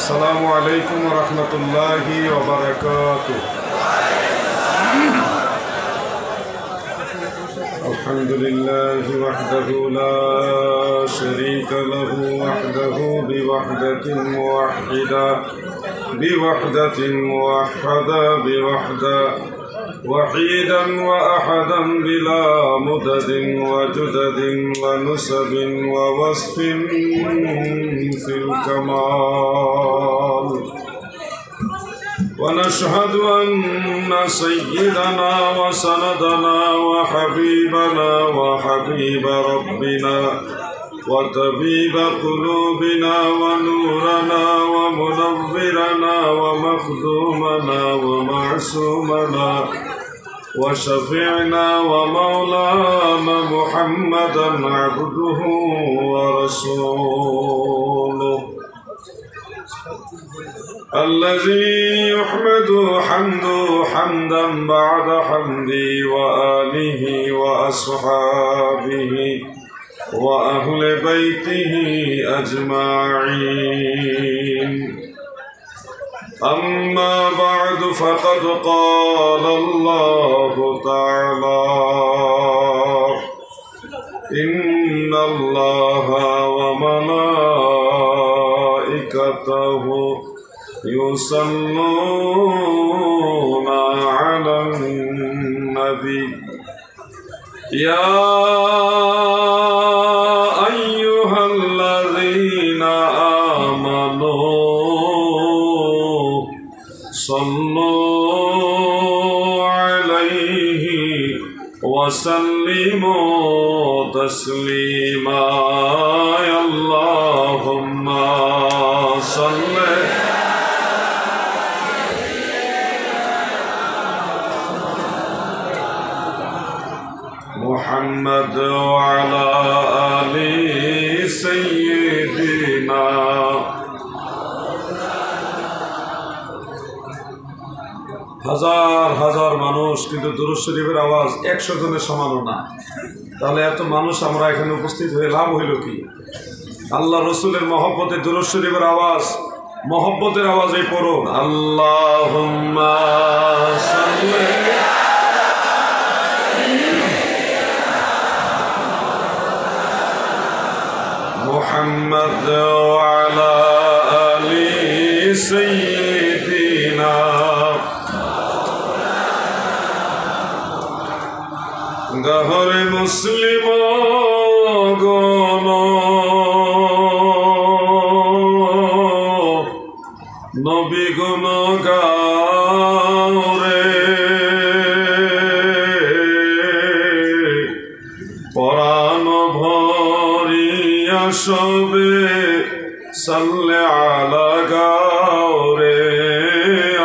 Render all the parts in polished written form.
السلام عليكم ورحمة الله وبركاته. الحمد لله وحده لا شريك له وحده بوحدة موحدة وحيدا وأحدا بلا مدد وجدد ونسب ووصف في الكمال. ونشهد أن سيدنا وسندنا وحبيبنا وحبيب ربنا وطبيب قلوبنا ونورنا ومنورنا ومخدومنا ومعصومنا وشفيعنا ومولانا محمدا عبده ورسوله الذي يحمد حمدا بعد حمدي وآله وأصحابه وأهل بيته أجمعين. أما بعد فقد قال الله تعالى: إن الله وملائكته يصلون على النبي يا أيها الذين آمنوا صلوا عليه وسلموا تسليما. اللهم صل محمد وعلى آل سيدنا। হাজার হাজার মানুষ, কিন্তু দুরূদ শরীফের আওয়াজ 100 জনের সমানও না। তাহলে এত মানুষ আমরা এখানে উপস্থিত হয়ে লাভ হইল কি? আল্লাহ রসুলের মহব্বতে দুরূদ শরীফের আওয়াজ, মহব্বতের আওয়াজে পড়ুন আল্লাহুম্মা সাল্লি محمد وعلى آل سيدنا। গহরে মুসলিম গণ নবী গুণ গাওরে পরাণ ভরিয়া সবে সাল্লে আলা গাওরে।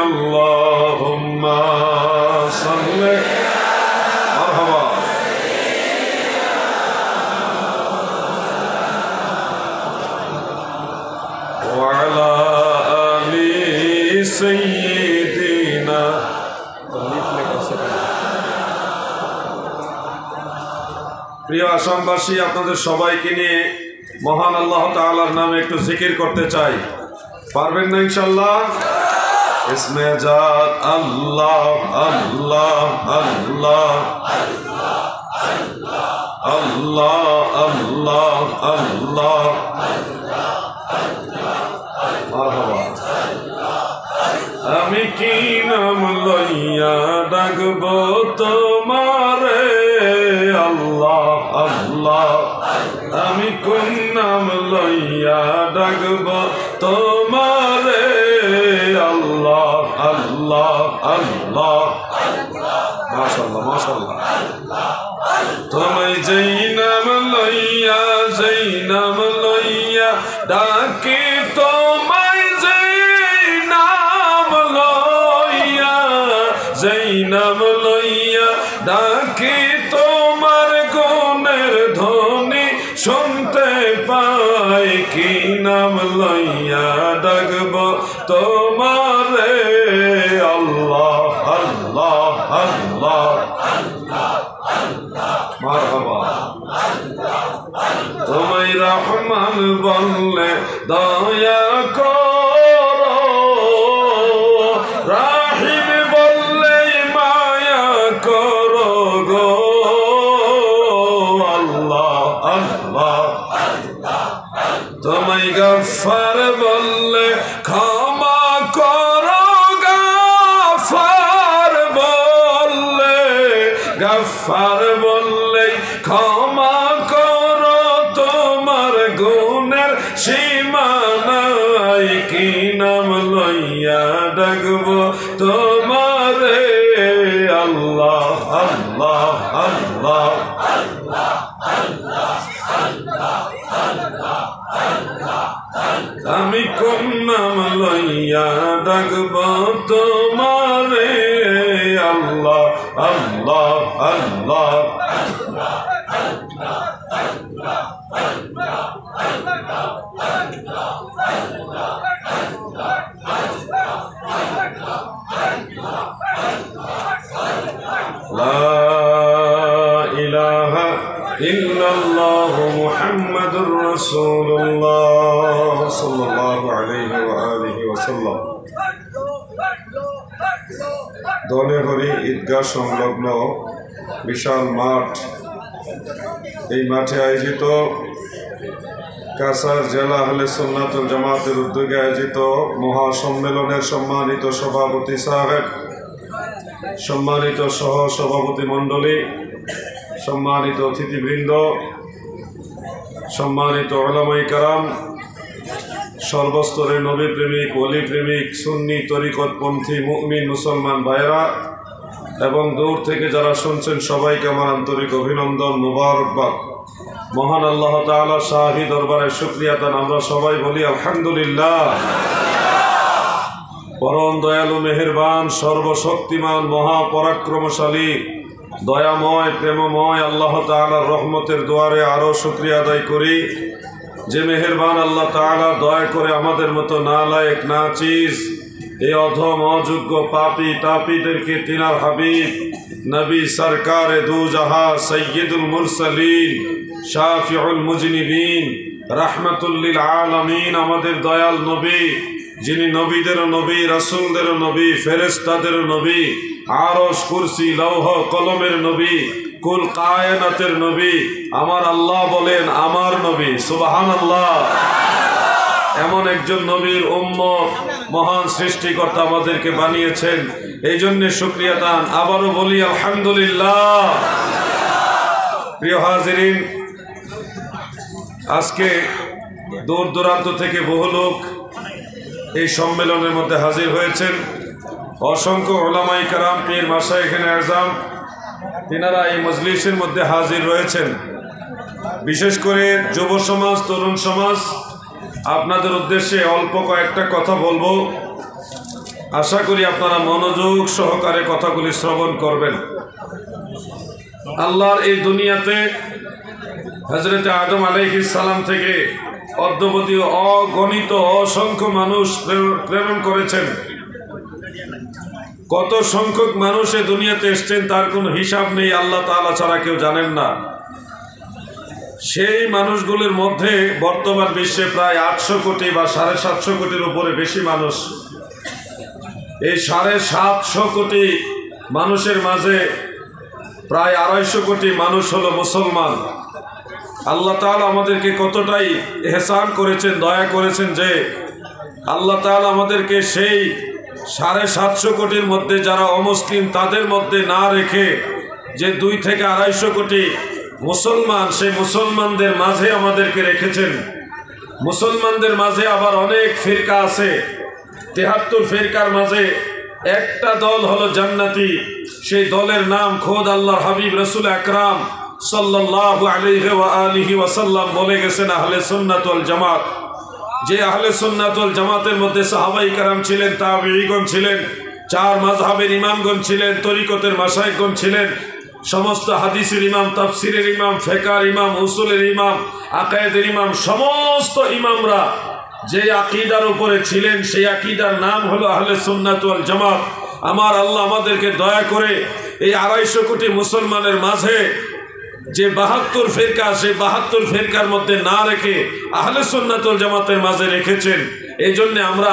আল্লাহুম্মা সাল্লি মারহাবা ওয়া আলা আলি সাইয়্যিদিনা। প্রিয় আসামবাসী, আপনাদের সবাইকে নিয়ে মহান আল্লাহ তাআলার নামে একটু জিকির করতে চাই। পারবেন না ইনশাআল্লাহ? ইসমে জাত আল্লাহ আল্লাহ আল্লাহ আল্লাহ আল্লাহ আল্লাহ। মারহাবা। আমি কি নাম লইয়া ডাকব তোমারে আল্লাহ আল্লাহ। আমি কোন নাম লইয়া ডাকব তোমারে আল্লাহ আল্লাহ আল্লাহ। মাশাআল্লাহ মাশাআল্লাহ। তোমায় যেই নাম লইয়া ডাকি, তোমায় যেই নাম লইয়া ডাকি, তোমার গুণের ধ্বনি শুনতে পাই। কি নাম লইয়া ডাকব তোমারে আল্লাহ আল্লাহ আল্লাহ। মারহাবা। তোমায় রহমান বললে দয়া কর ক্ষমা করো গাফার বললে, গাফার বললে ক্ষমা করো, তোমার গুণের সীমানায় কি নাম লইয়া ডাকবো তোমারে। আল্লাহ আল্লাহ আল্লাহ আমি কোন নাম লইয়া ডাকবো তোমারে। আল্লাহ আল্লাহ আল্লাহ লা ইলাহা ইল্লাল্লাহ মুহাম্মাদুর রাসূলুল্লাহ সাল্লাল্লাহু আলাইহি ওয়া আলিহি ওয়াসাল্লাম। দলেহরি ঈদগাহ সংলগ্ন বিশাল মাঠ, এই মাঠে আয়োজিত কাছাড় জেলা আহলে সুন্নাত ওয়াল জামাতের উদ্যোগে আয়োজিত মহাসম্মেলনের সম্মানিত সভাপতি সাহেব, সম্মানিত সহ সভাপতি মণ্ডলী, সম্মানিত অতিথিবৃন্দ, সম্মানিত উলামায়ে কেরাম, সর্বস্তরের নবী প্রেমিক, ওলি প্রেমিক, সুন্নি তরিকতপন্থী মুমিন মুসলমান ভাইরা এবং দূর থেকে যারা শুনছেন সবাইকে আমার আন্তরিক অভিনন্দন, মুবারকবাদ। মহান আল্লাহ তাআলা শাহী দরবারে শুকরিয়া দান আমরা সবাই বলি আলহামদুলিল্লাহ। পরম দয়ালু মেহেরবান সর্বশক্তিমান মহাপরাক্রমশালী দয়াময় প্রেমময় আল্লাহ তাআলার রহমতের দুয়ারে আরও শুকরিয়া আদায় করি যে মেহেরবান আল্লাহ তাআলা দয়া করে আমাদের মতো নালায়েক নাচিজ এই অধম অযোগ্য পাপী তাপীদেরকে তিনার হাবিব নবী সরকারে দু জাহা সৈয়দুল মুরসালিন শাফিউল মুজনিবিন রাহমাতুল লিল আলামিন, আমাদের দয়াল নবী, যিনি নবীদেরও নবী, রাসূলদেরও নবী, ফেরেশতাদেরও নবী, আরশ কুরসি লৌহ কলমের নবী, কুল কায়নাতের নবী, আমার আল্লাহ বলেন আমার নবী, সুবহানাল্লাহ। এমন একজন নবীর উম্মত মহান সৃষ্টিকর্তা আমাদেরকে বানিয়েছেন, এই জন্য শুকরিয়া দান আবারও বলি আলহামদুলিল্লাহ। প্রিয় হাজিরিন, আজকে দূর দূরান্ত থেকে বহু লোক এই সম্মেলনের মধ্যে হাজির হয়েছেন। অসংখ্য উলামায়ে কেরাম, পীর মাশায়েখে আযম তিনারা এই মজলিসের মধ্যে হাজির রয়েছেন। বিশেষ করে যুব সমাজ, তরুণ সমাজ, আপনাদের উদ্দেশ্যে অল্প কয়েকটা কথা বলবো। আশা করি আপনারা মনোযোগ সহকারে কথাগুলি শ্রবণ করবেন। আল্লাহর এই দুনিয়াতে হযরত আদম আলাইহিস সালাম থেকে অদ্যাবধি অগণিত অসংখ্য মানুষ প্রেরণ করেছেন। কত সংখ্যক মানুষ এই দুনিয়াতে এসছেন তার কোনো হিসাব নেই, আল্লাহ তাআলা ছাড়া কেউ জানেন না। সেই মানুষগুলোর মধ্যে বর্তমান বিশ্বে প্রায় 800 কোটি বা 750 কোটির উপরে বেশি মানুষ। এই 750 কোটি মানুষের মাঝে প্রায় 250 কোটি মানুষ হলো মুসলমান। আল্লাহ তাআলা আমাদেরকে কতটাই ইহসান করেছেন, দয়া করেছেন যে আল্লাহ তাআলা আমাদেরকে সেই 750 কোটির মধ্যে যারা অমুসলিম তাদের মধ্যে না রেখে যে 2 থেকে 250 কোটি মুসলমান, সেই মুসলমানদের মাঝে আমাদেরকে রেখেছেন। মুসলমানদের মাঝে আবার অনেক ফিরকা আছে, 73 ফিরকার মাঝে একটা দল হলো জান্নাতি। সেই দলের নাম খোদ আল্লাহর হাবিব রাসূল আকরাম সাল্লাল্লাহু আলাইহি ওয়া আলিহি ওয়াসাল্লাম বলে গেছেন আহলে সুন্নাত ওয়াল জামাত। যে আহলে সুন্নাত ওয়াল জামাতের মধ্যে সাহাবায়ে কেরাম ছিলেন, তাবেঈগণ ছিলেন, 4 মাযহাবের ইমামগণ ছিলেন, তরিকতের মাশায়েখগণ ছিলেন, সমস্ত হাদিসের ইমাম, তাফসিরের ইমাম, ফিকহের ইমাম, উসুলের ইমাম, আকায়েদের ইমাম, সমস্ত ইমামরা যে আকীদার উপরে ছিলেন সেই আকীদার নাম হলো আহলে সুন্নাত ওয়াল জামাত। আমার আল্লাহ আমাদেরকে দয়া করে এই 250 কোটি মুসলমানের মাঝে যে 72 ফিরকা, সেই 72 ফিরকার মধ্যে না রেখে আহলে সুন্নাত ওয়াল জামাতের মাঝে রেখেছেন। এই জন্য আমরা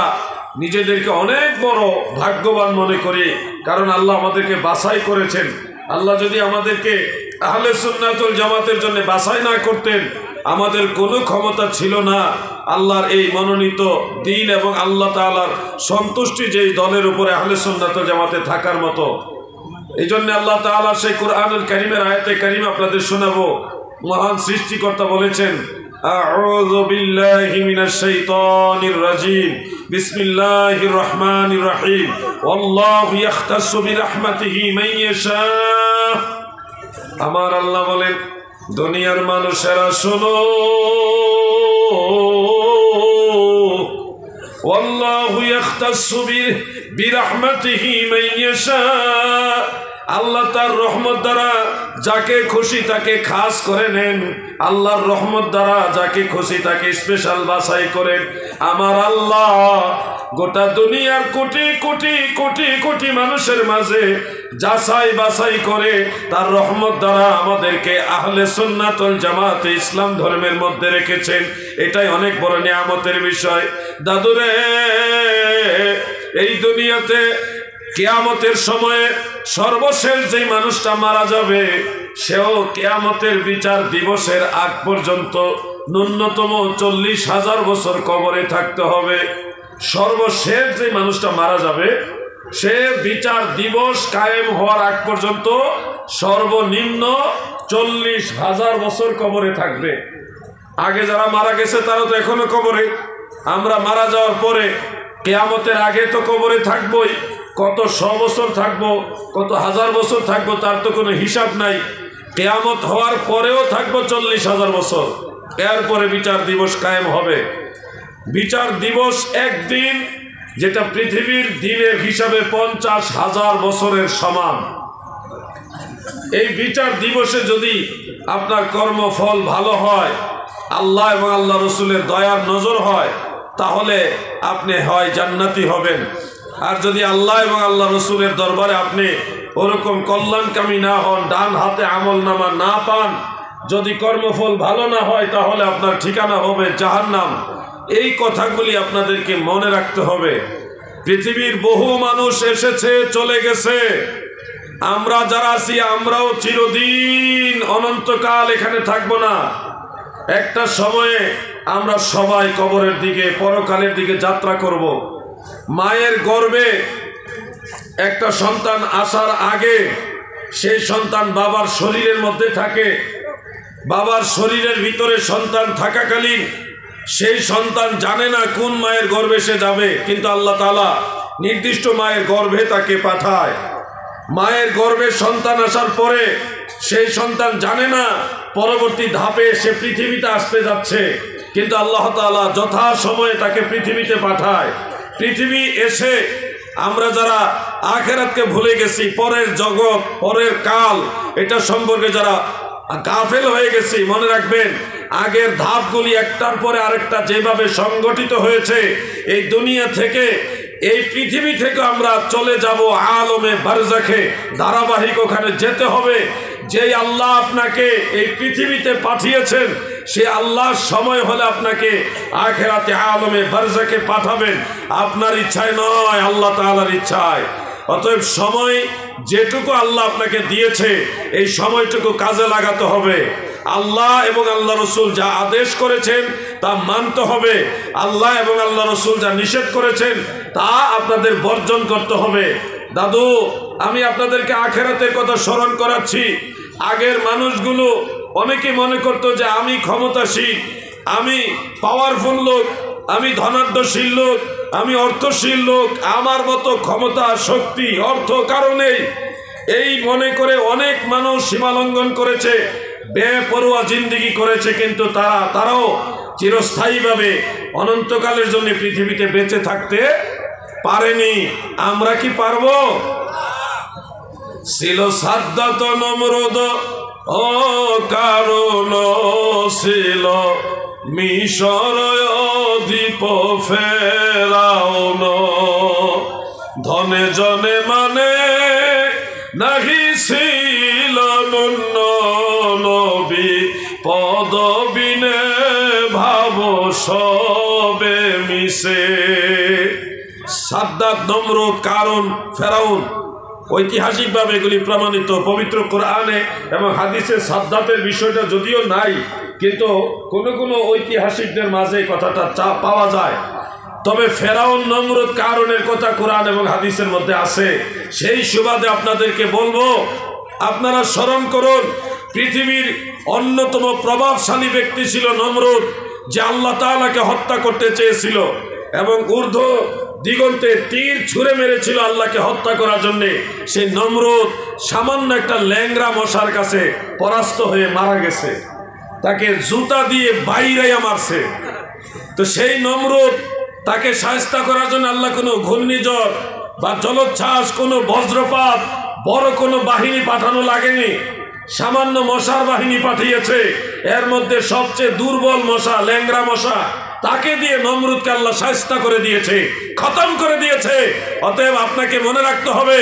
নিজেদেরকে অনেক বড় ভাগ্যবান মনে করি, কারণ আল্লাহ আমাদেরকে বাছাই করেছেন। আল্লাহ যদি আমাদেরকে আহলে সুন্নাত ওয়াল জামাতের জন্য বাছাই না করতেন, আমাদের কোনো ক্ষমতা ছিল না আল্লাহর এই মনোনীত দ্বীন এবং আল্লাহ তাআলার সন্তুষ্টি যেই দলের উপরে আহলে সুন্নাত ওয়াল জামাতে থাকার মতো। এই জন্য আল্লাহ তাআলা সেই কুরআনুল কারীমের আয়াতে কারীমা আপনাদের শোনাবো। মহান সৃষ্টিকর্তা বলেছেন, আউযু বিল্লাহি মিনাশ শাইতানির রাজিম, বিসমিল্লাহির রহমানির রহিম, ওয়াল্লাহু ইয়াখতাসু বিরহমাতিহি মান ইয়াশা। আমার আল্লাহ বলেন, দুনিয়ার মানুষেরা শোনো, ওয়াল্লাহু ইয়াখতাসু বিরহমাতিহি মান ইয়াশা। আল্লাহ তার রহমত দ্বারা যাকে খুশি তাকে খাস করে নেন, আল্লাহর রহমত দ্বারা যাকে খুশি তাকে স্পেশাল বাছাই করেন। আমার আল্লাহ গোটা দুনিয়ার কোটি কোটি কোটি কোটি মানুষের মাঝে যাচাই বাছাই করে তার রহমত দ্বারা আমাদেরকে আহলে সুন্নাত ওয়াল জামাত ইসলাম ধর্মের মধ্যে রেখেছেন। এটাই অনেক বড় নিয়ামতের বিষয়। দাদুরে, এই দুনিয়াতে কিয়ামতের সময়ে সর্বশেষ যেই মানুষটা মারা যাবে সেও কিয়ামতের বিচার দিবসের আগ পর্যন্ত ন্যূনতম 40,000 বছর কবরে থাকতে হবে। সর্বশেষ যে মানুষটা মারা যাবে সে বিচার দিবস কায়েম হওয়ার আগ পর্যন্ত সর্বনিম্ন 40,000 বছর কবরে থাকবে। আগে যারা মারা গেছে তারা তো এখনো কবরে, আমরা মারা যাওয়ার পরে কিয়ামতের আগে তো কবরে থাকবই। কত 100 বছর থাকবো, কত 1000 বছর থাকবো তার তো কোনো হিসাব নাই। কিয়ামত হওয়ার পরেও থাকবো 40,000 বছর। এরপরে বিচার দিবস কায়েম হবে। বিচার দিবস একদিন, যেটা পৃথিবীর দিনের হিসাবে 50,000 বছরের সমান। এই বিচার দিবসে যদি আপনার কর্মফল ভালো হয়, আল্লাহ এবং আল্লাহ রসুলের দয়ার নজর হয়, তাহলে আপনি হয় জান্নাতি হবেন। আর যদি আল্লাহ এবং আল্লাহ রসুলের দরবারে আপনি ওরকম কল্যাণকামী না হন, ডান হাতে আমল নামা না পান, যদি কর্মফল ভালো না হয়, তাহলে আপনার ঠিকানা হবে জাহান্নাম। এই কথাগুলি আপনাদেরকে মনে রাখতে হবে। পৃথিবীর বহু মানুষ এসেছে চলে গেছে, আমরা যারা আছি আমরাও চিরদিন অনন্তকাল এখানে থাকবো না। একটা সময়ে আমরা সবাই কবরের দিকে, পরকালের দিকে যাত্রা করব। মায়ের গর্ভে একটা সন্তান আসার আগে সেই সন্তান বাবার শরীরের মধ্যে থাকে। বাবার শরীরের ভিতরে সন্তান থাকাকালীন সেই সন্তান জানে না কোন মায়ের গর্ভে সে যাবে, কিন্তু আল্লাহ তাআলা নির্দিষ্ট মায়ের গর্ভে তাকে পাঠায়। মায়ের গর্ভে সন্তান আসার পরে সেই সন্তান জানে না পরবর্তী ধাপে সে পৃথিবীতে আসতে যাচ্ছে, কিন্তু আল্লাহ তাআলা যথা সময়ে তাকে পৃথিবীতে পাঠায়। পৃথিবী এসে আমরা যারা আখিরাতকে ভুলে গেছি, পরের জগৎ, পরের কাল, এটা সম্পর্কে যারা গাফেল হয়ে গেছি, মনে রাখবেন আগের ধাপগুলি একটার পরে আরেকটা যেভাবে সংগঠিত হয়েছে, এই দুনিয়া থেকে, এই পৃথিবী থেকে আমরা চলে যাব আলমে বারজাখে, ধারাবাহিক ওখানে যেতে হবে। যেই আল্লাহ আপনাকে এই পৃথিবীতে পাঠিয়েছেন সে আল্লাহর সময় হলে আপনাকে আখিরাতে আলমে বারজাখে পাঠাবেন, আপনার ইচ্ছায় নয়, আল্লাহ তাআলার ইচ্ছায়। অতএব সময় যেটুকু আল্লাহ আপনাকে দিয়েছে এই সময়টুকু কাজে লাগাতে হবে। আল্লাহ এবং আল্লাহ রসুল যা আদেশ করেছেন তা মানতে হবে, আল্লাহ এবং আল্লাহ রসুল যা নিষেধ করেছেন তা আপনাদের বর্জন করতে হবে। দাদু, আমি আপনাদেরকে আখিরাতের কথা স্মরণ করাচ্ছি। আগের মানুষগুলো অনেকে মনে করতো যে আমি ক্ষমতাশীল, আমি পাওয়ারফুল লোক, আমি ধনাঢ্যশীল লোক, আমি অর্থশীল লোক, আমার মতো ক্ষমতা, শক্তি, অর্থ কারণেই, এই মনে করে অনেক মানুষ সীমালঙ্ঘন করেছে, বেপরোয়া জিন্দেগি করেছে, কিন্তু তারাও চিরস্থায়ীভাবে অনন্তকালের জন্য পৃথিবীতে বেঁচে থাকতে পারেনি। আমরা কি পারবো? ছিল সাদ্দাত নমরুদ ও কারণ ছিল মিশর অধিপ ফেরাউন, ধনে জনে মানে নাহি ছিল নুন্ন নবী, পদবিনে ভাব সবে মিশে। সাদ্দাত, নমরুদ, কারণ, ফেরাউন, ঐতিহাসিকভাবে এগুলি প্রমাণিত পবিত্র কোরআনে এবং হাদিসে। সাদ্দাতের বিষয়টা যদিও নাই, কিন্তু কোনো কোনো ঐতিহাসিকদের মাঝে কথাটা পাওয়া যায়। তবে ফেরাউন নমরুদ কারণের কথা কোরআন এবং হাদিসের মধ্যে আছে। সেই সুবাদে আপনাদেরকে বলবো, আপনারা স্মরণ করুন, পৃথিবীর অন্যতম প্রভাবশালী ব্যক্তি ছিল নমরুদ, যে আল্লাহ তাআলাকে হত্যা করতে চেয়েছিল এবং ঊর্ধ্ব দিগন্তে তীর ছুঁড়ে মেরেছিল আল্লাহকে হত্যা করার জন্যে। সেই নমরুদ সামান্য একটা ল্যাংড়া মশার কাছে পরাস্ত হয়ে মারা গেছে, তাকে জুতা দিয়ে বাইরাইয়া মারছে। তো সেই নমরুদ, তাকে শায়েস্তা করার জন্য আল্লাহ কোনো ঘূর্ণিঝড় বা জলোচ্ছ্বাস, কোনো বজ্রপাত, বড় কোনো বাহিনী পাঠানো লাগেনি। সামান্য মশার বাহিনী পাঠিয়েছে। এর মধ্যে সবচেয়ে দুর্বল মশা, ল্যাংড়া মশা, তাকে দিয়ে নমরুদকে আল্লাহ শায়েস্তা করে দিয়েছে, খতম করে দিয়েছে। অতএব আপনাকে মনে রাখতে হবে,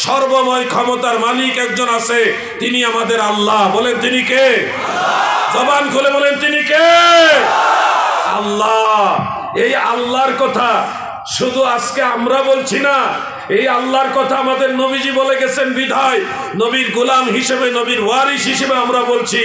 সর্বময় ক্ষমতার মালিক একজন আছে, তিনি আমাদের আল্লাহ। বলেন তিনি কে? জবান খুলে বলেন তিনি কে? আল্লাহ। এই আল্লাহর কথা শুধু আজকে আমরা বলছি না, এই আল্লাহর কথা আমাদের নবীজি বলে গেছেন বিধায় নবীর গোলাম হিসেবে, নবীর ওয়ারিস হিসেবে আমরা বলছি।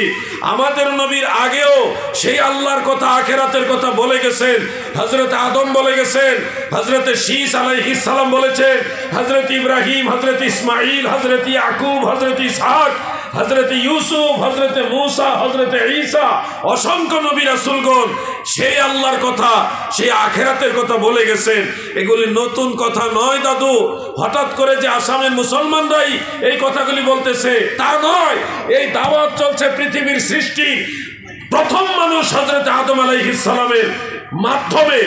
আমাদের নবীর আগেও সেই আল্লাহর কথা, আখিরাতের কথা বলে গেছেন। হযরত আদম বলে গেছেন, হযরত শীস আলাইহিস সালাম বলেছেন, হযরত ইব্রাহিম, হযরত ইসমাইল, হযরত ইয়াকুব, হযরত ইসহাক, হযরত ইউসুফ, হযরত মূসা, হযরত ঈসা, অসংখ্য নবী রাসূলগণ সেই আল্লাহর কথা, সেই আখিরাতের কথা বলে গেছেন। এগুলি নতুন কথা নয় দাদু। হঠাৎ করে যে আসামের মুসলমানরাই এই কথাগুলি বলতেছে তা নয়। এই দাওয়াত চলছে পৃথিবীর সৃষ্টির প্রথম মানুষ হযরত আদম আলাইহিস সালামের মাধ্যমে।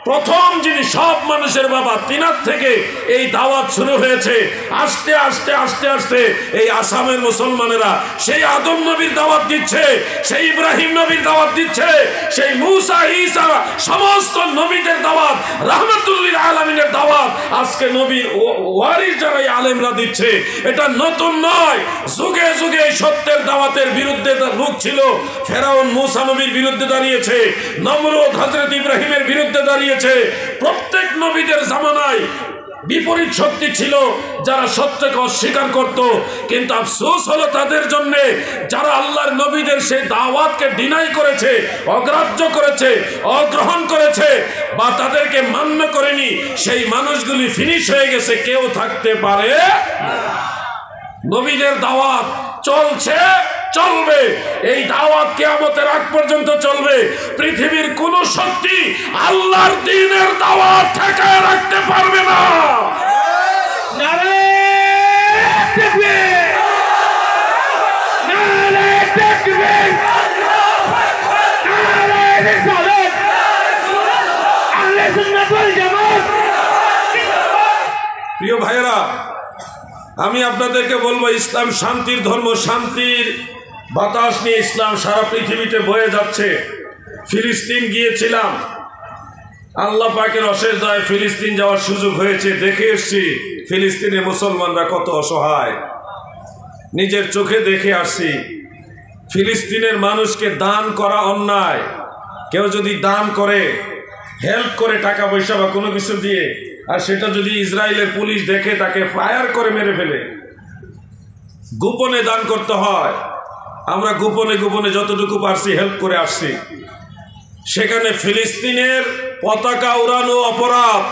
প্রথম যিনি সব মানুষের বাবা, তিনার থেকে এই দাওয়াত শুরু হয়েছে। আস্তে আস্তে আস্তে আস্তে এই আসামের মুসলমানেরা সেই আদম নবীর দাওয়াত দিচ্ছে, সেই ইব্রাহিম নবীর দাওয়াত দিচ্ছে, সেই মূসা, ঈসা, সমস্ত নবীদের দাওয়াত, রাহমাতুল্লিল আলামিনের দাওয়াত আজকে নবীর ওয়ারিস যারা আলেমরা দিচ্ছে। এটা নতুন নয়। যুগে যুগে এই সত্যের দাওয়াতের বিরুদ্ধে রুখ ছিল। ফেরাউন মূসা নবীর বিরুদ্ধে দাঁড়িয়েছে, নমরুদ হযরত ইব্রাহিমের বিরুদ্ধে দাঁড়িয়েছে। প্রত্যেক নবীদের জামানায় বিপরীত শক্তি ছিল যারা সত্যকে অস্বীকার করত। কিন্তু আফসোস হলো তাদের জন্য যারা আল্লাহর নবীদের সেই দাওয়াতকে ডিনাই করেছে, অগ্রাহ্য করেছে, অগ্রহণ করেছে বা তাদেরকে মান্য করেনি। সেই মানুষগুলি ফিনিশ হয়ে গেছে, কেউ থাকতে পারে না। নবীদের দাওয়াত চলছে, চলবে। এই দাওয়াত কিয়ামতের আগ পর্যন্ত চলবে। পৃথিবীর কোন শক্তি আল্লাহর দ্বীনের দাওয়াত ঠেকায় রাখতে পারবে না। নারে তাকবীর, নারে তাকবীর, নারে রিসালাত, আহলে সুন্নাত ওয়াল জামাত। প্রিয় ভাইয়েরা, আমি আপনাদেরকে বলবো, ইসলাম শান্তির ধর্ম। শান্তির বাতাস নিয়ে ইসলাম সারা পৃথিবীতে বয়ে যাচ্ছে। ফিলিস্তিন গিয়েছিলাম, আল্লাহ পাকের অশেষ দয়ায় ফিলিস্তিন যাওয়ার সুযোগ হয়েছে। দেখে এসছি ফিলিস্তিনের মুসলমানরা কত অসহায়, নিজের চোখে দেখে আসছি। ফিলিস্তিনের মানুষকে দান করা অন্যায়। কেউ যদি দান করে, হেল্প করে টাকা পয়সা বা কোনো কিছু দিয়ে, আর সেটা যদি ইসরায়েলের পুলিশ দেখে তাকে ফায়ার করে মেরে ফেলে। গোপনে দান করতে হয়। আমরা গোপনে গোপনে যতটুকু পারছি হেল্প করে আসছি। সেখানে ফিলিস্তিনের পতাকা উড়ানো অপরাধ।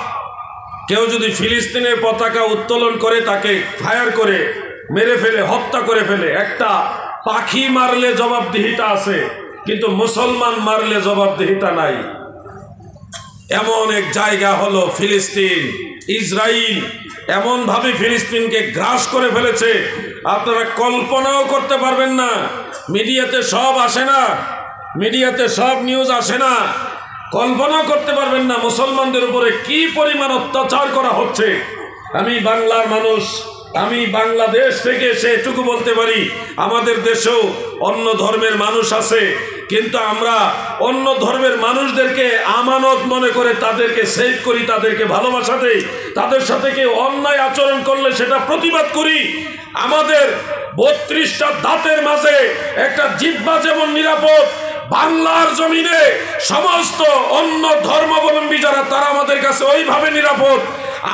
কেউ যদি ফিলিস্তিনের পতাকা উত্তোলন করে তাকে ফায়ার করে মেরে ফেলে, হত্যা করে ফেলে। একটা পাখি মারলে জবাবদিহিতা আছে, কিন্তু মুসলমান মারলে জবাবদিহিতা নাই। এমন এক জায়গা হলো ফিলিস্তিন। ইসরায়েল এমনভাবে ফিলিস্তিনকে গ্রাস করে ফেলেছে, আপনারা কল্পনাও করতে পারবেন না। মিডিয়াতে সব আসে না, মিডিয়াতে সব নিউজ আসে না, কল্পনা করতে পারবেন না মুসলমানদের উপরে কি পরিমাণ অত্যাচার করা হচ্ছে। আমি বাংলার মানুষ, আমি বাংলাদেশ থেকে সেটুকু বলতে পারি, আমাদের দেশেও অন্য ধর্মের মানুষ আছে, কিন্তু আমরা অন্য ধর্মের মানুষদেরকে আমানত মনে করে তাদেরকে সেভ করি, তাদেরকে ভালোবাসা দেই। তাদের সাথে কেউ অন্যায় আচরণ করলে সেটা প্রতিবাদ করি। আমাদের 32টা দাঁতের মাঝে একটা জিহ্বা যেমন নিরাপদ, বাংলার জমিনে সমস্ত অন্য ধর্মাবলম্বী যারা, তারা আমাদের কাছে ওইভাবে নিরাপদ।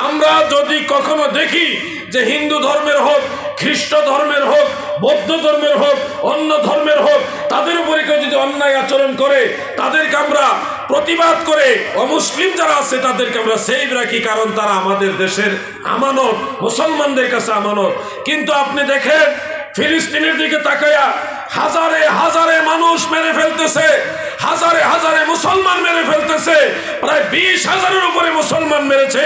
আমরা যদি কখনো দেখি যে হিন্দু ধর্মের হোক, খ্রিস্ট ধর্মের হোক, বৌদ্ধ ধর্মের হোক, অন্য ধর্মের হোক, তাদের উপরে কেউ যদি অন্যায় আচরণ করে তাদেরকে আমরা প্রতিবাদ করে, অমুসলিম যারা আছে তাদেরকে আমরা সেভ রাখি, কারণ তারা আমাদের দেশের আমানত, মুসলমানদের কাছে আমানত। কিন্তু আপনি দেখেন ফিলিস্তিনের দিকে তাকায়া হাজারে হাজারে মানুষ মেরে ফেলতেছে, হাজারে হাজারে মুসলমান মেরে ফেলতেছে, প্রায় 20,000-এর উপরে মুসলমান মেরেছে।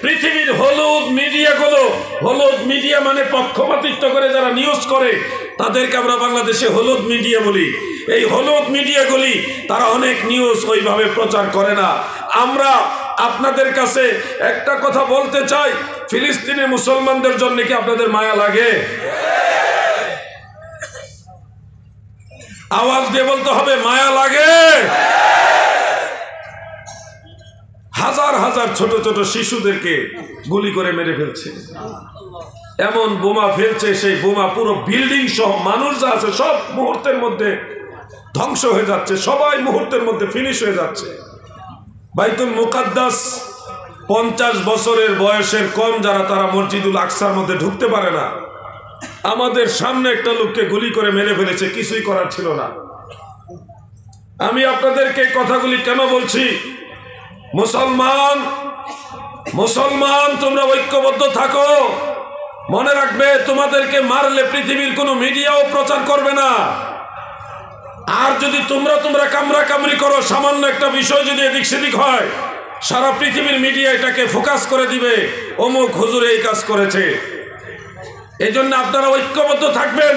পৃথিবীর হলুদ মিডিয়াগুলো, হলুদ মিডিয়া মানে পক্ষপাতিত্ব করে যারা নিউজ করে তাদেরকে আমরা বাংলাদেশে হলুদ মিডিয়া বলি। এই হলুদ মিডিয়াগুলি তারা অনেক নিউজ ওইভাবে প্রচার করে না। আমরা আপনাদের কাছে একটা কথা বলতে চাই, ফিলিস্তিনের মুসলমানদের জন্য কি আপনাদের মায়া লাগে? আওয়াজ দিয়ে বলতে হবে, মায়া লাগে? হাজার হাজার ছোট ছোট শিশুদেরকে গুলি করে মেরে ফেলছে, এমন বোমা ফেলছে, সেই বোমা পুরো বিল্ডিং সহ মানুষ যা আছে সব মুহূর্তের মধ্যে ধ্বংস হয়ে যাচ্ছে, সবাই মুহূর্তের মধ্যে ফিনিশ হয়ে যাচ্ছে। বাইতুল মুকাদ্দাস 50 বছরের বয়সের কম যারা, তারা মসজিদুল আকসার মধ্যে ঢুকতে পারে না। আমাদের সামনে একটা লোককে গুলি করে মেরে ফেলেছে, কিছুই করার ছিল না। আমি আপনাদেরকে কথাগুলি কেন বলছি? মুসলমান, মুসলমান তোমরা ঐক্যবদ্ধ থাকো। মনে রাখবে, তোমাদেরকে মারলে পৃথিবীর কোনো মিডিয়াও প্রচার করবে না। আর যদি তোমরা কামরা কামড়ি করো, সামান্য একটা বিষয় যদি এদিক সেদিক হয়, সারা পৃথিবীর মিডিয়া এটাকে ফোকাস করে দিবে, অমুক হুজুর এই কাজ করেছে। এই জন্য আপনারা ঐক্যবদ্ধ থাকবেন।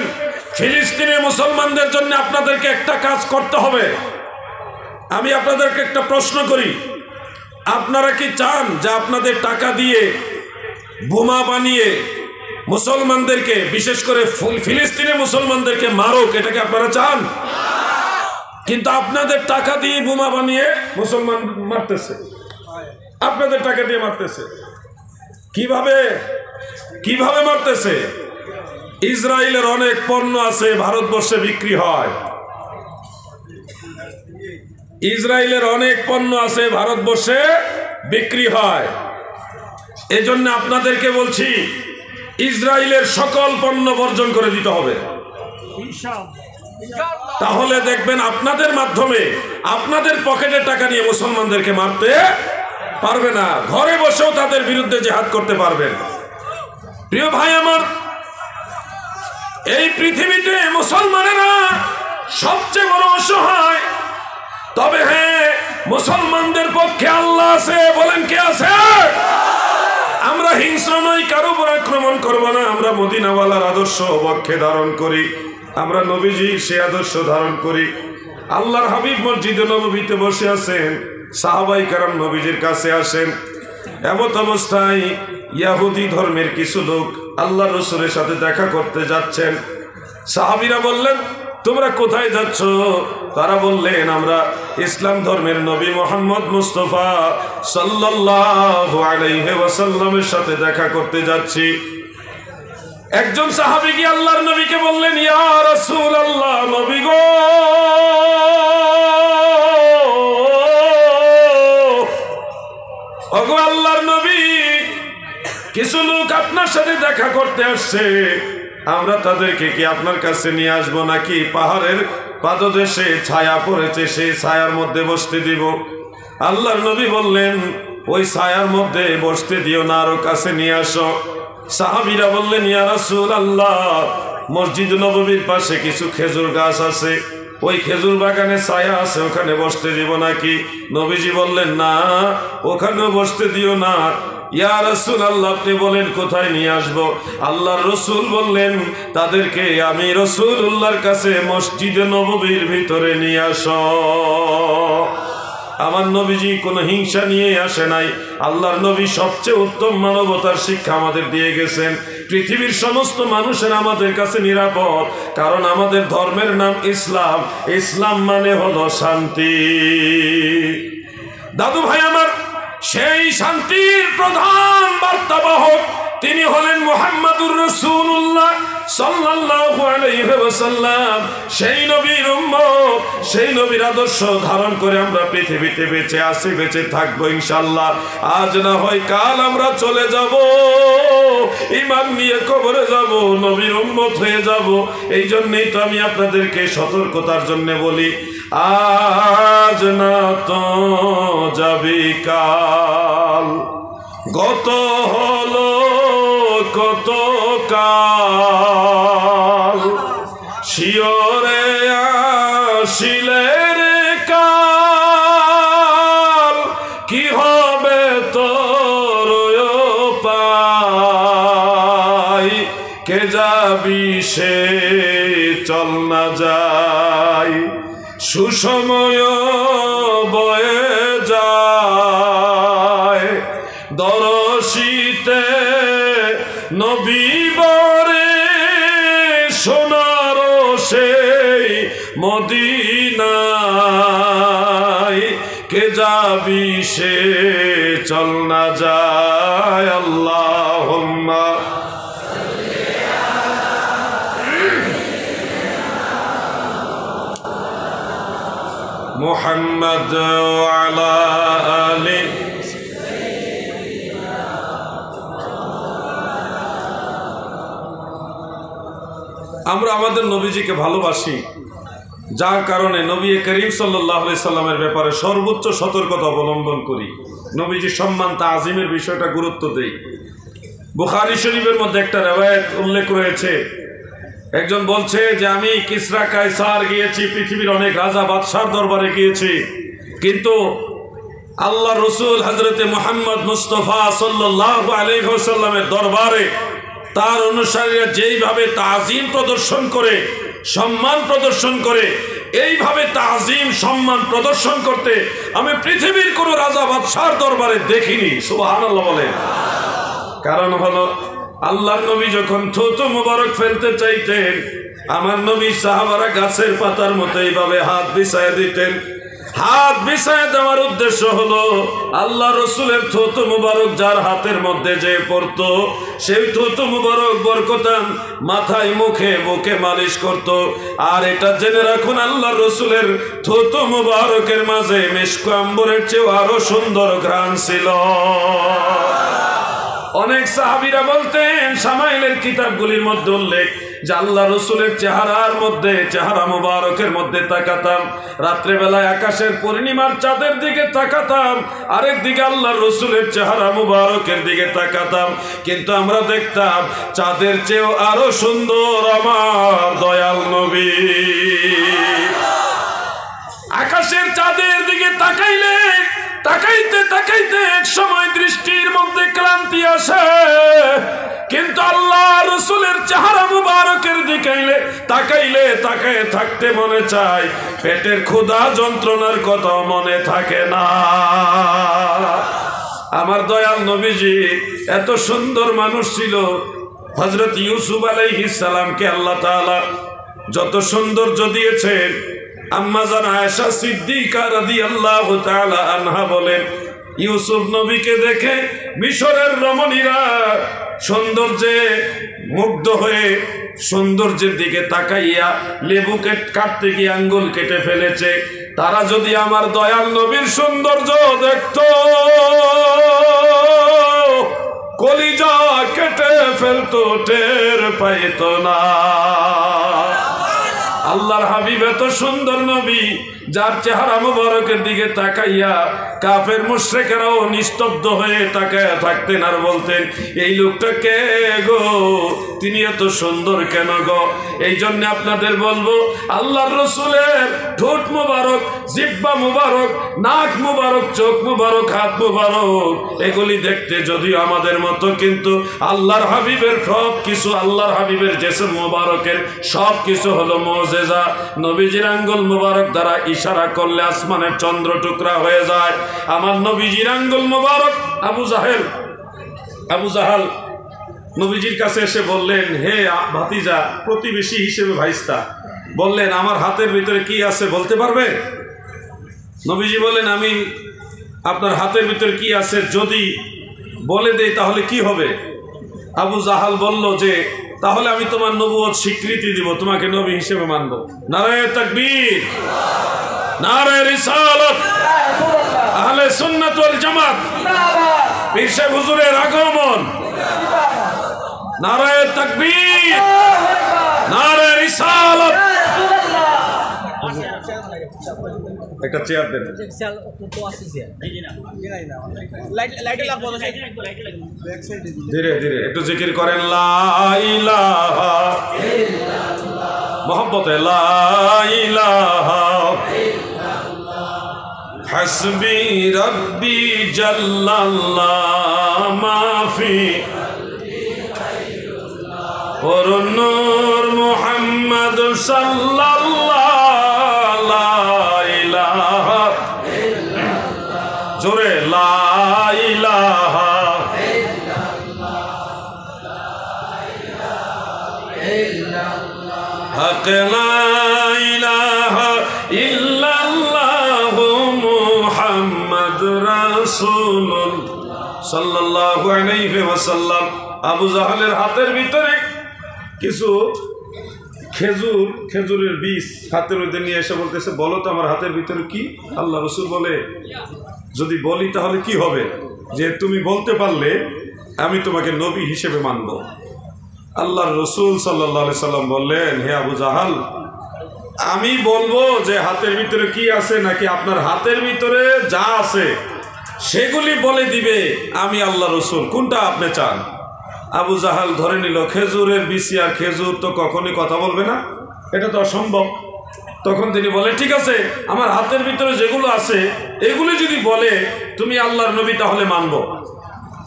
ফিলিস্তিনের মুসলমানদের জন্য আপনাদেরকে একটা কাজ করতে হবে। আমি আপনাদেরকে একটা প্রশ্ন করি, আপনারা কি চান যে আপনাদের টাকা দিয়ে বোমা বানিয়ে মুসলমানদেরকে, বিশেষ করে ফিলিস্তিনের মুসলমানদেরকে মারুক? এটাকে আপনারা চান? কিন্তু আপনাদের টাকা দিয়ে বোমা বানিয়ে মুসলমান মারতেছে, আপনাদের টাকা দিয়ে মারতেছে। কিভাবে কিভাবে মারতেছে? ইসরায়েলের অনেক পণ্য আছে ভারতবর্ষে বিক্রি হয়, ইসরায়েলের অনেক পণ্য আছে ভারতবর্ষে বিক্রি হয়। এজন্য আপনাদেরকে বলছি, ইসরায়েলের সকল পণ্য বর্জন করে দিতে হবে। তাহলে দেখবেন আপনাদের মাধ্যমে, আপনাদের পকেটের টাকা নিয়ে মুসলমানদেরকে মারতে পারবে না, ঘরে বসেও তাদের বিরুদ্ধে জিহাদ করতে পারবেন। প্রিয় ভাই আমার, এই পৃথিবীতে মুসলমানেরা সবচেয়ে বড় অসহায়। তবে হ্যাঁ, মুসলমানদের পক্ষে আল্লাহ আছে। বলেন কে আছে? আমরা হিংস্র নই, কারো উপর আক্রমণ করব না। আমরা মদিনাওয়ালার আদর্শ পক্ষে ধারণ করি, আমরা নবীজির সে আদর্শ ধারণ করি। আল্লাহর হাবিব মসজিদে নববীতে বসে আছেন, সাহাবাই কেরাম নবীজির কাছে আসেন। এমত অবস্থায় ইয়াহুদি ধর্মের কিছু লোক আল্লাহ রসুলের সাথে দেখা করতে যাচ্ছেন। সাহাবীরা বললেন, তোমরা কোথায় যাচ্ছ? তারা বললেন, আমরা ইসলাম ধর্মের নবী মুহাম্মদ মুস্তাফা সাল্লাল্লাহু আলাইহি ওয়াসাল্লামের সাথে দেখা করতে যাচ্ছি। একজন সাহাবী গিয়ে আল্লাহর নবীকে বললেন, ইয়া রাসূলুল্লাহ, নবী গো, ওগো আল্লাহর নবী, কিছু লোক আপনার সাথে দেখা করতে আসছে, আমরা তাদেরকে কি আপনার কাছে নিয়ে আসবো, নাকি পাহাড়ের পাদদেশে ছায়া পড়েছে সেই ছায়ার মধ্যে বসতে দিব? আল্লাহর নবী বললেন, ওই ছায়ার মধ্যে বসতে দিও না, আরো কাছে নিয়ে আসো। সাহাবীরা বললেন, ইয়া রাসূলুল্লাহ, মসজিদ নববীর পাশে কিছু খেজুর গাছ আছে, ওই খেজুর বাগানে ছায়া আছে, ওখানে বসতে দিব নাকি? নবীজি বললেন, না, ওখানেও বসতে দিও না। ইয়া রাসূলুল্লাহ, আপনি বলেন কোথায় নিয়ে আসবো? আল্লাহর রসুল বললেন, তাদেরকে আমি রাসূলুল্লাহর কাছে মসজিদে নববীর ভিতরে নিয়ে আসো। আমার নবীজি কোনো হিংসা নিয়ে আসে নাই। আল্লাহর নবী সবচেয়ে উত্তম মানবতার শিক্ষা আমাদের দিয়ে গেছেন। পৃথিবীর সমস্ত মানুষের আমাদের কাছে নিরাপদ, কারণ আমাদের ধর্মের নাম ইসলাম। ইসলাম মানে হলো শান্তি। দাদু ভাই আমার, সেই শান্তির প্রধান বার্তাবাহক তিনি হলেন মুহাম্মাদুর রাসূলুল্লাহ সাল্লাল্লাহু আলাইহি ওয়াসাল্লাম। সেই নবীর উম্মত, সেই নবীর আদর্শ ধারণ করে আমরা পৃথিবীতে বেঁচে আছি, বেঁচে থাকবো ইনশাআল্লাহ। আজ না হয় কাল আমরা চলে যাব, ঈমান নিয়ে কবরে যাব, নবীর উম্মত হয়ে যাব। এই জন্যই তো আমি আপনাদেরকে সতর্কতার জন্য বলি, আজ না তো যাবি কাল, গত হলো কত কাল, শিওরে আসিলে রে কাল, কি হবে তোর পাই, কে যাবি সে চল না যাই, সুসময় বয়ে যায়, দরশিতে নবী বরে সোনার সেই মদিনায়, কে যাবি সে চল না যায়। আল্লাহুম্মা মুহাম্মদ ওয়া আলা আলি। আমরা আমাদের নবীজিকে ভালোবাসি, যার কারণে নবী করিম সাল্লাল্লাহু আলাইহি সাল্লামের ব্যাপারে সর্বোচ্চ সতর্কতা অবলম্বন করি। নবীজির সম্মান তাজিমের বিষয়টা গুরুত্ব দেই। বুখারী শরীফের মধ্যে একটা রিওয়ায়াত উল্লেখ রয়েছে, একজন বলছে যে আমি কিসরা কায়সার গিয়েছি, পৃথিবীর অনেক রাজা বাদশার দরবারে গিয়েছি, কিন্তু আল্লাহ রসুল হযরতে মুহাম্মদ মুস্তাফা সাল্লাল্লাহু আলাইহি ওয়াসাল্লামের দরবারে তার অনুসারীরা যেইভাবে তাজিম প্রদর্শন করে, সম্মান প্রদর্শন করে, এইভাবে তাজিম সম্মান প্রদর্শন করতে আমি পৃথিবীর কোনো রাজা বাদশার দরবারে দেখিনি। সুবহানাল্লাহ বলেন। কারণ হলো আল্লাহর নবী যখন থুতু মুবারক ফেলতে চাইতেন, আমার নবী সাহাবারা গাছের পাতার মতো এইভাবে হাত বিছায় দিতেন। হাত বিছায় দেওয়ার উদ্দেশ্য হলো আল্লাহ রসুলের থুতু মুবারক যার হাতের মধ্যে যে পড়তো, সেই থুতু মুবারক বরকতান মাথায় মুখে বুকে মালিশ করত। আর এটা জেনে রাখুন, আল্লাহ রসুলের থুতু মুবারকের মাঝে মিশক আম্বরের চেয়েও আরো সুন্দর ঘ্রাণ ছিল। অনেক সাহাবীরা বলতেন, শামাইলের কিতাবগুলির মধ্যে উল্লেখ যে আল্লাহ রসুলের চেহারার মধ্যে, চেহারা মুবারকের মধ্যে তাকাতাম, রাত্রেবেলায় আকাশের পূর্ণিমার চাঁদের দিকে তাকাতাম, আরেক দিকে আল্লাহ রসুলের চেহারা মুবারকের দিকে তাকাতাম, কিন্তু আমরা দেখতাম চাঁদের চেয়েও আরো সুন্দর আমার দয়াল নবী। আকাশের চাঁদের দিকে তাকাইলে তাকাইতে তাকাইতে এক সময় দৃষ্টির মধ্যে ক্লান্তি আসে, কিন্তু আল্লাহ রসুলের চেহারা মুবারকের দিকে তাকাইলে তাকায় থাকতে মনে চায়, পেটের ক্ষুধা যন্ত্রণার কথা মনে থাকে না। আমার দয়াল নবীজি এত সুন্দর মানুষ ছিল। হযরত ইউসুফ আলাইহিস সালামকে আল্লাহ তাআলা যত সৌন্দর্য দিয়েছেন, আম্মা জান আয়েশা সিদ্দিকা রাদিয়াল্লাহু তাআলা আনহা বলেন, ইউসুফ নবীকে দেখে মিশরের রমণীরা সৌন্দর্যে মুগ্ধ হয়ে সৌন্দর্যের দিকে তাকাইয়া লেবু কাটতে গিয়ে আঙ্গুল কেটে ফেলেছে। তারা যদি আমার দয়াল নবীর সৌন্দর্য দেখত, কলিজা কেটে ফেলতো, টের পাইত না। আল্লাহর হাবিব এত সুন্দর নবী, যার চেহারা মুবারকের দিকে তাকাইয়া কাফের মুশরিকেরাও নিস্তব্ধ হয়ে তাকায়া থাকতেন আর বলতেন, এই লোকটা কে গো, তিনি এত সুন্দর কেন গো? এই জন্য আপনাদের বলবো, আল্লাহর রসুলের ঠোঁট মুবারক, জিহ্বা মুবারক, নাক মুবারক, চোখ মুবারক, হাত মুবারক, এগুলি দেখতে যদিও আমাদের মতো, কিন্তু আল্লাহর হাবিবের সব কিছু, আল্লাহর হাবিবের জিসম মুবারকের সব কিছু হলো মুজিজা। নবীজির আঙ্গুল মুবারক দ্বারা ইশারা করলে আসমানের চন্দ্র টুকরা হয়ে যায়। আমার নবীজির আঙ্গুল মুবারক, আবু জাহাল নবীজির কাছে এসে বললেন, হে ভাতিজা, প্রতিবেশী হিসেবে ভাইস্তা, বললেন আমার হাতের ভিতরে কি আছে বলতে পারবে? নবীজি বললেন, আমি আপনার হাতের ভিতরে কি আছে যদি বলে দেই তাহলে কি হবে? আবু জাহাল বলল যে, তাহলে আমি তোমার নবুয়ত স্বীকৃতি দিব, তোমাকে নবী হিসেবে মানব। নারায়ে তাকবীর, নারায়ে রিসালাত, আহলে সুন্নাত ওয়াল জামাত, পীর সাহেব হুজুরের আগমন। নারায়ে তাকবীর, নারায়ে রিসালাত। একটা চেয়ার দেন। ধীরে ধীরে একটু জিকির করেন, লা ইলাহা ইল্লাল্লাহ, মোহাব্বতে লা ইলাহা ইল্লাল্লাহ, হাসবি রব্বি জাল্লাল্লাহ মাফি ওর নূর মুহাম্মদ সাল্লাল্লাহ, লা ইলাহা ইল্লাল্লাহ, জোরে লা ইলাহা ইল্লাল্লাহ, হক লা ইলাহা ইল্লাল্লাহ মুহাম্মদ রাসূলুল্লাহ সাল্লাল্লাহু আলাইহি ওয়াসাল্লাম। আবু জাহলের হাতের ভিতরে কিছু খেজুরের বীজ হাতের মধ্যে নিয়ে এসে বলতেছে, বলো তো আমার হাতের ভিতরে কি? আল্লাহ রসুল বলে, যদি বলি তাহলে কি হবে? যে তুমি বলতে পারলে আমি তোমাকে নবী হিসেবে মানব। আল্লাহর রসুল সাল্লাল্লাহু আলাইহি সাল্লাম বললেন, হে আবু জাহাল, আমি বলবো যে হাতের ভিতরে কি আছে, নাকি আপনার হাতের ভিতরে যা আছে সেগুলি বলে দিবে আমি আল্লাহ রসুল, কোনটা আপনি চান? আবু জাহাল ধরে নিল খেজুরের বিচি আর খেজুর তো কখনই কথা বলবে না, এটা তো অসম্ভব। তখন তিনি বলে, ঠিক আছে, আমার হাতের ভিতরে যেগুলো আছে এগুলি যদি বলে তুমি আল্লাহর নবী তাহলে মানব।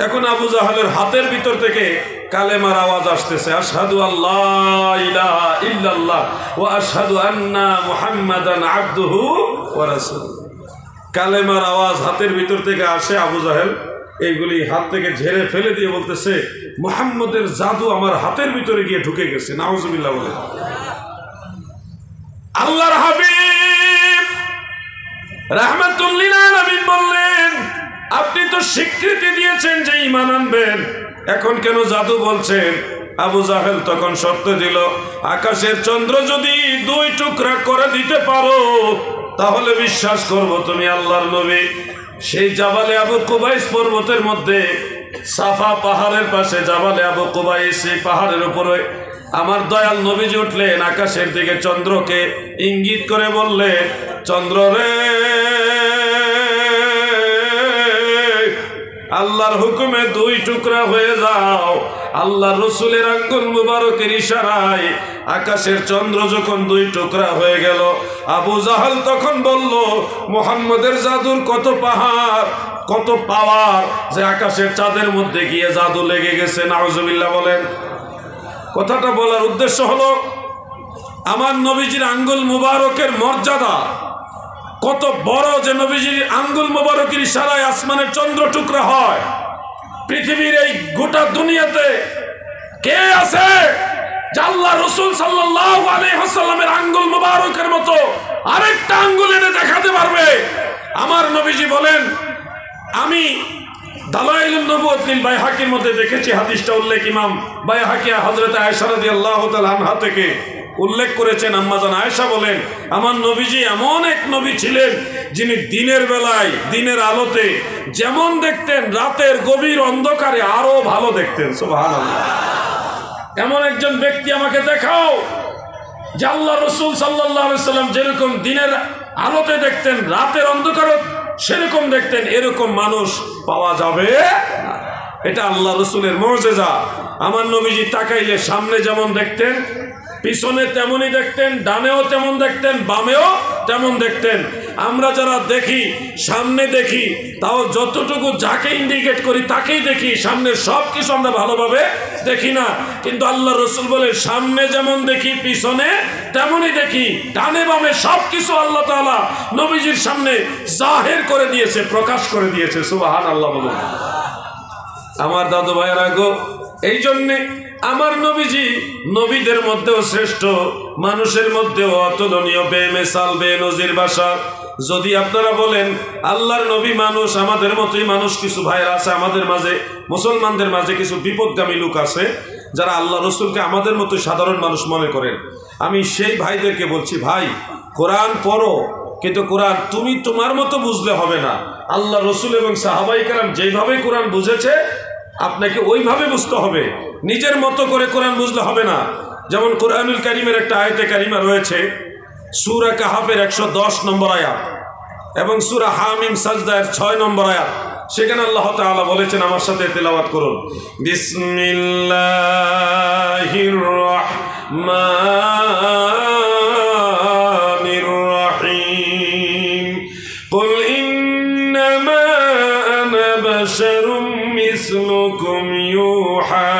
এখন আবু জাহালের হাতের ভিতর থেকে কালেমার আওয়াজ আসতেছে, আশহাদু আল্লাহ ইলাহা ইল্লাল্লাহ ওয়া আশহাদু আন্না মুহাম্মাদান আবদুহু ওয়া রাসূলুহু। কালেমার আওয়াজ হাতের ভিতর থেকে আসে। আবু জাহেল এইগুলি হাত থেকে ঝেড়ে ফেলে দিয়ে বলতেছে, মুহাম্মদের জাদু আমার হাতের ভিতরে গিয়ে ঢুকে গেছে। নাউজুবিল্লাহ বলে। আল্লাহর হাবিব রাহমাতুল লিল আলামিন বললেন, আপনি তো স্বীকৃতি দিয়েছেন যে ঈমান আনবেন, এখন কেন জাদু বলছেন? আবু জাহেল তখন শর্ত দিল, আকাশের চন্দ্র যদি 2 টুকরা করে দিতে পারো তাহলে বিশ্বাস করব তুমি আল্লাহর নবী। সেই জাবালে আবু কুবাইস পর্বতের মধ্যে, সাফা পাহাড়ের পাশে জাবালে আবু কুবাইস, সেই পাহাড়ের উপরে আমার দয়াল নবীজি উঠলেন, আকাশের দিকে চন্দ্রকে ইঙ্গিত করে বললেন, চন্দ্র রে, আল্লাহর হুকুমে 2 টুকরা হয়ে যাও। আল্লাহ রসুলের আঙ্গুল মুবারকের ইশারায় আকাশের চন্দ্র যখন 2 টুকরা হয়ে গেল, আবু জাহাল তখন বলল, মুহাম্মদের জাদুর কত পাহাড়, কত পাওয়ার যে আকাশের চাঁদের মধ্যে গিয়ে জাদু লেগে গেছে। নাউজুবিল্লাহ বলেন। কথাটা বলার উদ্দেশ্য হলো, আমার নবীজির আঙ্গুল মুবারকের মর্যাদা কত বড়, যে নবীজির আঙ্গুল মুবারকের ইশারায় আসমানের চন্দ্র টুকরা হয়। পৃথিবীর এই গোটা দুনিয়াতে কে আছে যে আল্লাহ রাসূল সাল্লাল্লাহু আলাইহি ওয়াসাল্লামের আঙ্গুল মুবারকের মতো আরেকটা আঙ্গুল এনে দেখাতে পারবে? আমার নবীজি বলেন, আমি দালাইলুন নবুওয়াত লিল বাইহাকির মধ্যে দেখেছি, হাদিসটা উল্লেখ ইমাম বাইহাকি হযরত আয়েশা রাদিয়াল্লাহু তাআলা আনহা থেকে উল্লেখ করেছেন। আম্মাজান আয়েশা বলেন, আমার নবীজি এমন এক নবী ছিলেন যিনি দিনের বেলায়, দিনের আলোতে যেমন দেখতেন, রাতের গভীর অন্ধকারে আরো ভালো দেখতেন। সুবহানাল্লাহ। এমন একজন ব্যক্তি আমাকে দেখাও যে আল্লাহ রাসূল সাল্লাল্লাহু আলাইহি সাল্লাম যেরকম দিনের আলোতে দেখতেন, রাতের অন্ধকারে সেরকম দেখতেন। এরকম মানুষ পাওয়া যাবে না। এটা আল্লাহ রাসূলের মুজিজা। আমার নবীজি তাকাইলে সামনে যেমন দেখতেন, পিছনে তেমনই দেখতেন, ডানেও তেমন দেখতেন, বামেও তেমন দেখতেন। আমরা যারা দেখি, সামনে দেখি, তাও যতটুকু যাকে ইন্ডিকেট করি তাকেই দেখি, সামনে সব কিছু আমরা ভালোভাবে দেখি না। কিন্তু আল্লাহ রসুল বলে, সামনে যেমন দেখি পিছনে তেমনই দেখি, ডানে বামে সব কিছু আল্লাহ তাআলা নবীজির সামনে জাহির করে দিয়েছে, প্রকাশ করে দিয়েছে। সুবহানাল্লাহ বলুন। আমার দাদু ভাইয়েরা গো, এই জন্যে আমার নবীজি নবীদের মধ্যেও শ্রেষ্ঠ, মানুষের মধ্যেও অতুলনীয়, বেমিসাল, বেনজির বাশার। যদি আপনারা বলেন আল্লাহর নবী মানুষ, আমাদের মতোই মানুষ, কিছু ভাইয়েরা আছে আমাদের মাঝে, মুসলমানদের মাঝে কিছু বিপদগামী লোক আছে যারা আল্লাহ রসুলকে আমাদের মতো সাধারণ মানুষ মনে করেন। আমি সেই ভাইদেরকে বলছি, ভাই কোরআন পড়ো, কিন্তু কোরআন তুমি তোমার মতো বুঝলে হবে না। আল্লাহ রসুল এবং সাহাবায়ে কেরাম যেইভাবে কোরআন বুঝেছে আপনাকে ওইভাবে বুঝতে হবে, নিজের মতো করে কোরআন বুঝলে হবে না। যেমন কোরআনুল কারীমের একটা আয়াতে কারিমা রয়েছে সূরা কাহাফের 110 নম্বর আয়াত এবং সূরা হামিম সাজদার 6 নম্বর আয়াত। সেখানে আল্লাহ তাআলা বলেছেন, আমার সাথে তেলাওয়াত করুন, বিসমিল্লাহির রাহমানির রাহিম কুল ইন্নামা আনা বাশারুম মিসলুকুম ইউহা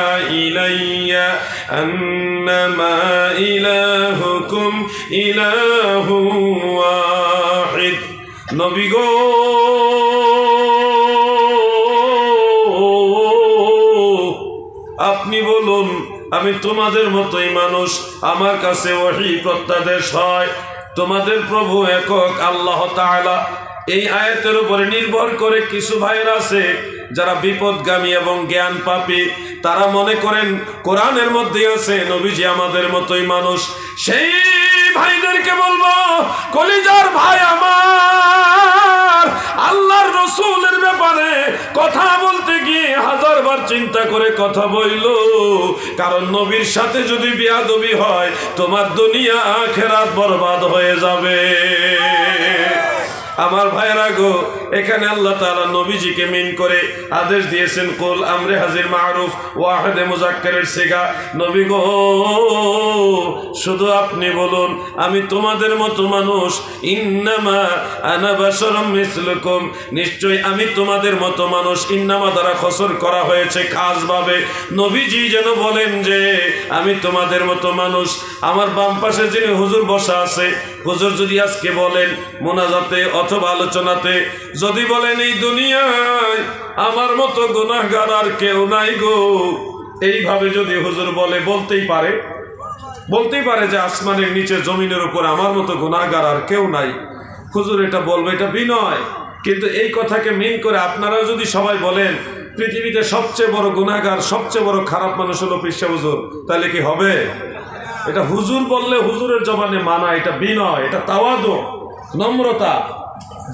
ইলাইয়া আন্নামা ইলাহুকুম ইলাহুন ওয়াহিদ। নবী গো, আপনি বলুন আমি তোমাদের মতোই মানুষ, আমার কাছে ওহী প্রত্যাদেশ হয়, তোমাদের প্রভু একক আল্লাহ তাআলা। এই আয়াতের উপরে নির্ভর করে কিছু ভাইরা আছে যারা বিপদগামী এবং জ্ঞান পাপী, তারা মনে করেন কোরআনের মধ্যে আছে নবীজি আমাদের মতোই মানুষ। সেই ভাইদেরকে বলবো, কলিজার ভাই আমার, আল্লাহর রাসূলের ব্যাপারে কথা বলতে গিয়ে হাজারবার চিন্তা করে কথা বইল, কারণ নবীর সাথে যদি বেয়াদবি হয় তোমার দুনিয়া আখিরাত বরবাদ হয়ে যাবে। আমার ভাইরা গো, এখানে আল্লাহ তাআলা নবীজিকে মিন করে আদেশ দিয়েছেন, কুল আমরে হাজির মারুফ ওয়াহিদে মুজাক্কারের সিগা। নবী গো, শুধু আপনি বলুন আমি তোমাদের মতো মানুষ, ইন্নামা আনা বাশারুম মিসলুকুম, নিশ্চয় আমি তোমাদের মতো মানুষ। ইন্নামা দ্বারা খসর করা হয়েছে খাসভাবে। নবীজি যেন বলেন যে আমি তোমাদের মতো মানুষ। আমার বাম পাশে যিনি হুজুর বসা আছে, হুজুর যদি আজকে বলেন মোনাজাতে অথবা আলোচনাতে যদি বলেন এই দুনিয়ায় আমার মতো গুনাহগার আর কেউ নাই গো, এইভাবে যদি হুজুর বলে, বলতেই পারে যে আসমানের নিচে জমিনের উপর আমার মতো গুনাহগার আর কেউ নাই, হুজুর এটা বলবে, এটা বিনয়। কিন্তু এই কথাকে মিন করে আপনারাও যদি সবাই বলেন পৃথিবীতে সবচেয়ে বড় গুনাহগার, সবচেয়ে বড় খারাপ মানুষ হলো পীর হুজুর, তাহলে কি হবে? এটা হুজুর বললে হুজুরের জবানে মানা, এটা বিনয়, এটা তাওয়াদু, নম্রতা।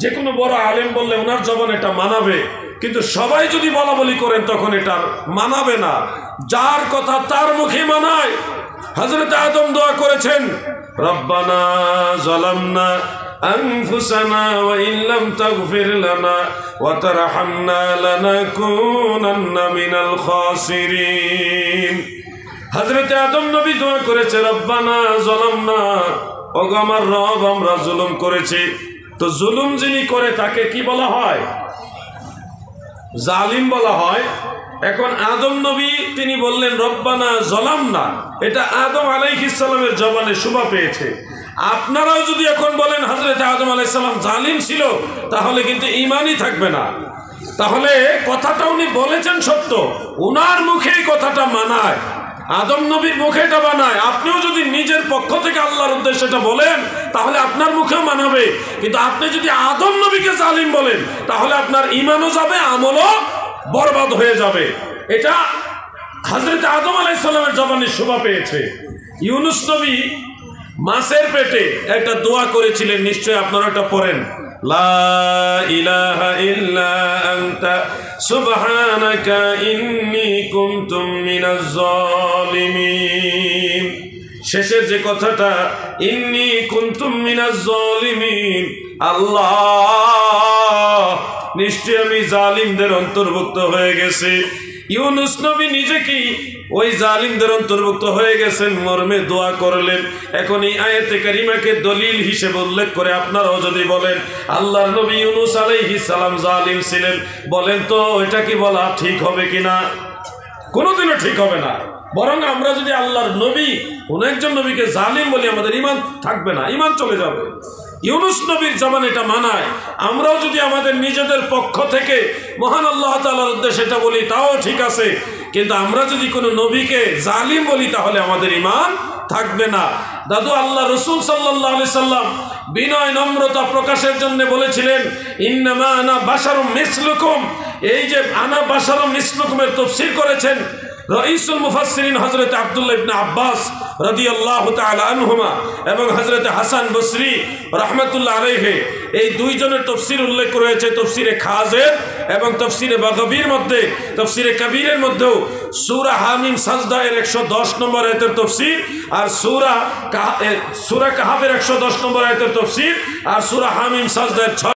যে কোনো বড় আলেম বললে ওনার জবান এটা মানাবে, কিন্তু সবাই যদি বলা বলি করেন তখন এটা মানাবে না। যার কথা তার মুখে মানায়। হযরত আদম দোয়া করেছেন, রব্বানা যালামনা আনফুসানা ওয়া ইন লাম তাগফির লানা ওয়া তারহামনা লানাকুনান্না মিনাল খাসিরিন। হযরত আদম নবী দোয়া করেছে, রব্বানা যালামনা, ওগো আমার রব আমরা জুলুম করেছি। তো জুলুম যিনি করে তাকে কি বলা হয়? জালিম বলা হয়। এখন আদম নবী তিনি বললেন রব্বানা যালামনা, এটা আদম আলাইহিস সালামের জবানে শোভা পেয়েছে। আপনারাও যদি এখন বলেন হযরত আদম আলাইহিস সালাম জালিম ছিল, তাহলে কিন্তু ঈমানই থাকবে না। তাহলে কথাটা উনি বলেছেন সত্য, উনার মুখেই কথাটা মানায়, আদম নবীর মুখে এটা বানায়। আপনিও যদি নিজের পক্ষ থেকে আল্লাহর উদ্দেশ্যে এটা বলেন তাহলে আপনার মুখেও মানাবে। কিন্তু আপনি যদি আদম নবীকে জালিম বলেন তাহলে আপনার ঈমানও যাবে, আমলও বরবাদ হয়ে যাবে। এটা হযরত আদম আলাইহিস সালামের জবানে শোভা পেয়েছে। ইউনুস নবী মাছের পেটে একটা দোয়া করেছিলেন, নিশ্চয়ই আপনারা এটা পড়েন, লা ইলাহা ইল্লা আনতা সুবহানাকা ইন্নী কুনতু মিনাজ জালিমিন। শেষের যে কথাটা, ইন্নী কুনতু মিনাজ জালিমিন, আল্লাহ নিশ্চয় আমি জালিমদের অন্তর্ভুক্ত হয়ে গেছি। ইউনুস নবী নিজে কি ওই জালিমদের অন্তর্ভুক্ত হয়ে গেছেন মর্মে দোয়া করলেন। এখন এই আয়াতে কারিমাকে দলিল হিসেবে উল্লেখ করে আপনারাও যদি বলেন আল্লাহর নবী ইউনুস আলাইহিস সালাম জালিম ছিলেন, বলেন তো এটা কি বলা ঠিক হবে কিনা? কোনোদিনও ঠিক হবে না। বরং আমরা যদি আল্লাহর নবী কোন একজন নবীকে জালিম বলি, আমাদের ঈমান থাকবে না, ঈমান চলে যাবে। ইউনুস নবীর জবান এটা মানায়। আমরাও যদি আমাদের নিজেদের পক্ষ থেকে মহান আল্লাহ তাআলার উদ্দেশ্যে এটা বলি তাও ঠিক আছে, কিন্তু আমরা যদি কোনো নবীকে জালিম বলি তাহলে আমাদের ঈমান থাকবে না। দাদু আল্লাহ রাসূল সাল্লাল্লাহু আলাইহি সাল্লাম বিনয় নম্রতা প্রকাশের জন্য বলেছিলেন, ইন্নামা আনা বাশারুম মিসলুকুম। এই যে আনা বাশারুম মিসলুকুমের তাফসীর করেছেন রাইসুল মুফাসসিরিন হযরত আব্দুল্লাহ ইবনে আব্বাস রাদিয়াল্লাহু তাআলা আনহুমা এবং হযরত হাসান বসরি রাহমাতুল্লাহ আলাইহি এই দুইজনের তাফসীর উল্লেখ রয়েছে তাফসীরে খাজের এবং তাফসীরে বাগাবীর মধ্যে। তাফসীরে কবীরের মধ্যেও সূরা হামিম সাজদা এর 110 নম্বর আয়াতের তাফসীর আর সূরা কাহাফের 110 নম্বর আয়াতের তাফসীর আর সূরা হামিম সাজদা এর